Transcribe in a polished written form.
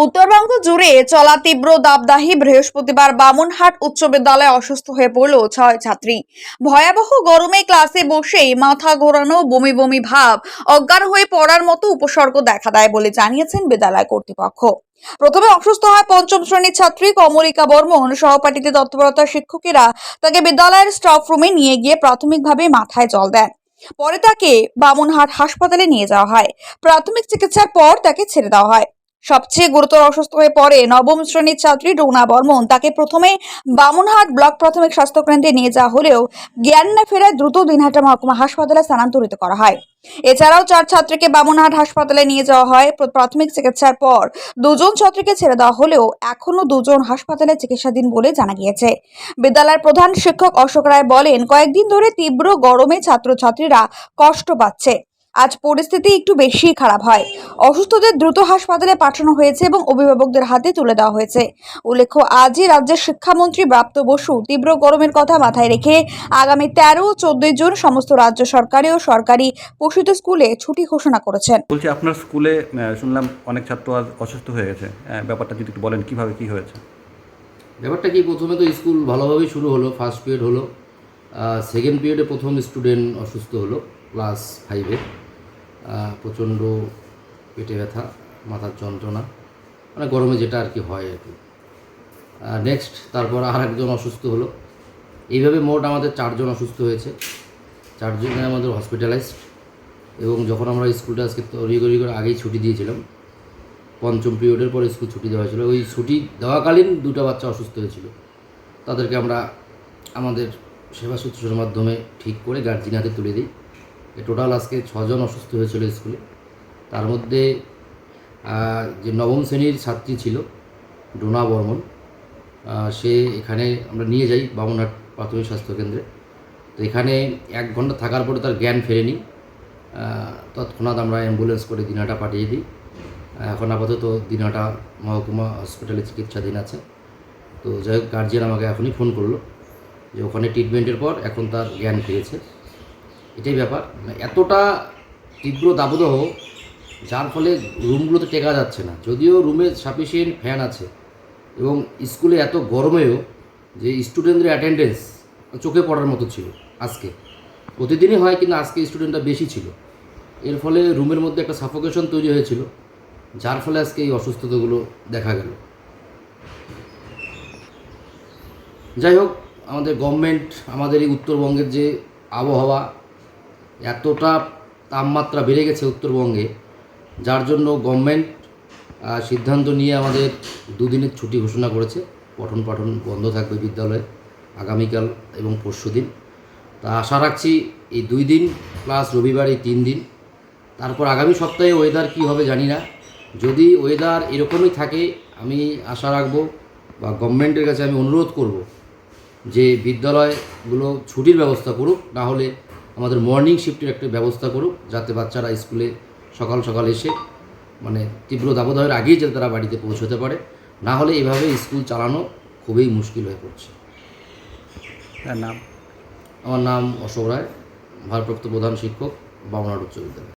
উত্তরবঙ্গ জুড়ে চলা তীব্র দাবদাহে বৃহস্পতিবার বামুনহাট উচ্চ বিদ্যালয়ে অসুস্থ হয়ে পড়ল 6 ছাত্রী। ভয়াবহ গরমে ক্লাসে বসেই মাথা ঘোরানো, বমি বমি ভাব, অজ্ঞান হয়ে পড়ার মতো উপসর্গ দেখা দেয় বলে জানিয়েছেন বিদ্যালয় কর্তৃপক্ষ। প্রথমে অসুস্থ হয় পঞ্চম শ্রেণীর ছাত্রী কমলিকা বর্মন। সহপাঠীতে তত্ত্বরত শিক্ষকেরা তাকে বিদ্যালয়ের স্টাফ রুমে নিয়ে গিয়ে প্রাথমিকভাবে মাথায় জল দেন। পরে তাকে বামুনহাট হাসপাতালে নিয়ে যাওয়া হয়। প্রাথমিক চিকিৎসার পর তাকে ছেড়ে দেওয়া হয়। সবচেয়ে গুরুতর অসুস্থ হয়ে পড়ে নবম শ্রেণীর ছাত্রী ডোনা বর্মন। তাকে প্রথমে বামুনহাট ব্লক প্রাথমিক স্বাস্থ্যকেন্দ্রে নিয়ে যাওয়া হলেও জ্ঞান না ফেরায় দ্রুত দিনহাটা মহকুমা হাসপাতালে স্থানান্তরিত করা হয়। এছাড়াও 4 ছাত্রীকে বামুনহাট হাসপাতালে নিয়ে যাওয়া হয়। প্রাথমিক চিকিৎসার পর 2 জন ছাত্রীকে ছেড়ে দেওয়া হলেও এখনো 2 জন হাসপাতালে চিকিৎসাধীন বলে জানা গিয়েছে। বিদ্যালয়ের প্রধান শিক্ষক অশোক রায় বলেন, কয়েকদিন ধরে তীব্র গরমে ছাত্রছাত্রীরা কষ্ট পাচ্ছে। আজ পরিস্থিতি একটু বেশি খারাপ হয়। অসুস্থদের দ্রুত হাসপাতালে পাঠানো হয়েছে এবং অভিভাবকদের হাতে তুলে দেওয়া হয়েছে। উল্লেখ্য, আজই রাজ্যের শিক্ষামন্ত্রী ব্রাত্য বসু তীব্র গরমের কথা মাথায় রেখে আগামী 13 ও 14 জুন সমস্ত রাজ্য সরকারি ও সরকারি পোষিত স্কুলে ছুটি ঘোষণা করেছেন। বলছি, আপনার স্কুলে শুনলাম অনেক ছাত্র আজ অসুস্থ হয়ে গেছে। ব্যাপারটা যদি একটু বলেন কিভাবে কি হয়েছে। ব্যাপারটা কি, প্রথমে তো স্কুল ভালোভাবেই শুরু হলো, ফার্স্ট পিরিয়ড হলো। সেকেন্ড পিরিয়ডে প্রথম স্টুডেন্ট অসুস্থ হলো ক্লাস 5-এ। প্রচণ্ড পেটে ব্যথা, মাথার যন্ত্রণা, মানে গরমে যেটা আর কি হয় আর কি। নেক্সট তারপর আর একজন অসুস্থ হলো। এইভাবে মোট আমাদের 4 জন অসুস্থ হয়েছে। 4 জনে আমাদের হসপিটালাইজড। এবং যখন আমরা স্কুলটা আজকে তৈরি করে আগেই ছুটি দিয়েছিলাম, পঞ্চম পিরিয়ডের পরে স্কুল ছুটি দেওয়া হয়েছিল। ওই ছুটি দেওয়াকালীন 2টা বাচ্চা অসুস্থ হয়েছিল। তাদেরকে আমরা আমাদের সেবা শুশ্রূষার মাধ্যমে ঠিক করে গার্জিয়ান হাতে তুলে দিই। টোটাল আজকে 6 জন অসুস্থ হয়েছিল স্কুলে। তার মধ্যে যে নবম শ্রেণীর ছাত্রী ছিল ডোনা বর্মন, সে এখানে আমরা নিয়ে যাই বামুনহাট প্রাথমিক স্বাস্থ্যকেন্দ্রে। তো এখানে 1 ঘন্টা থাকার পরে তার জ্ঞান ফেরেনি। তৎক্ষণাৎ আমরা অ্যাম্বুলেন্স করে দিনহাটা পাঠিয়ে দিই। এখন আপাতত দিনহাটা মহকুমা হসপিটালে চিকিৎসাধীন আছে। তো যাই হোক, গার্জিয়ান আমাকে এখনই ফোন করলো যে ওখানে ট্রিটমেন্টের পর এখন তার জ্ঞান ফিরেছে। এটাই ব্যাপার। এতটা তীব্র দাবদাহ, যার ফলে রুমগুলোতে টেকা যাচ্ছে না। যদিও রুমে সাফিসিয়েন্ট ফ্যান আছে এবং স্কুলে এত গরমেও যে স্টুডেন্টদের অ্যাটেন্ডেন্স চোখে পড়ার মতো ছিল। আজকে প্রতিদিনই হয়, কিন্তু আজকে স্টুডেন্টরা বেশি ছিল। এর ফলে রুমের মধ্যে একটা সাফোকেশন তৈরি হয়েছিল, যার ফলে আজকে এই অসুস্থতাগুলো দেখা গেল। যাই হোক, আমাদের গভর্নমেন্ট, আমাদের এই উত্তরবঙ্গের যে আবহাওয়া, এতটা তাপমাত্রা বেড়ে গেছে উত্তরবঙ্গে, যার জন্য গভর্নমেন্ট সিদ্ধান্ত নিয়ে আমাদের 2 দিনের ছুটি ঘোষণা করেছে। পঠন পাঠন বন্ধ থাকবে বিদ্যালয়ে আগামীকাল এবং পরশুদিন। তা আশা রাখছি এই 2 দিন প্লাস রবিবার, এই 3 দিন। তারপর আগামী সপ্তাহে ওয়েদার কী হবে জানি না। যদি ওয়েদার এরকমই থাকে, আমি আশা রাখবো বা গভর্নমেন্টের কাছে আমি অনুরোধ করব যে বিদ্যালয়গুলো ছুটির ব্যবস্থা করুক, না হলে আমাদের মর্নিং শিফটের একটা ব্যবস্থা করুক, যাতে বাচ্চারা স্কুলে সকাল সকাল এসে মানে তীব্র দাবদাহের আগেই যাতে তারা বাড়িতে পৌঁছতে পারে। না হলে এভাবে স্কুল চালানো খুবই মুশকিল হয়ে পড়ছে। নাম? আমার নাম অশোক রায়, ভারপ্রাপ্ত প্রধান শিক্ষক, বামুনহাট উচ্চ বিদ্যালয়।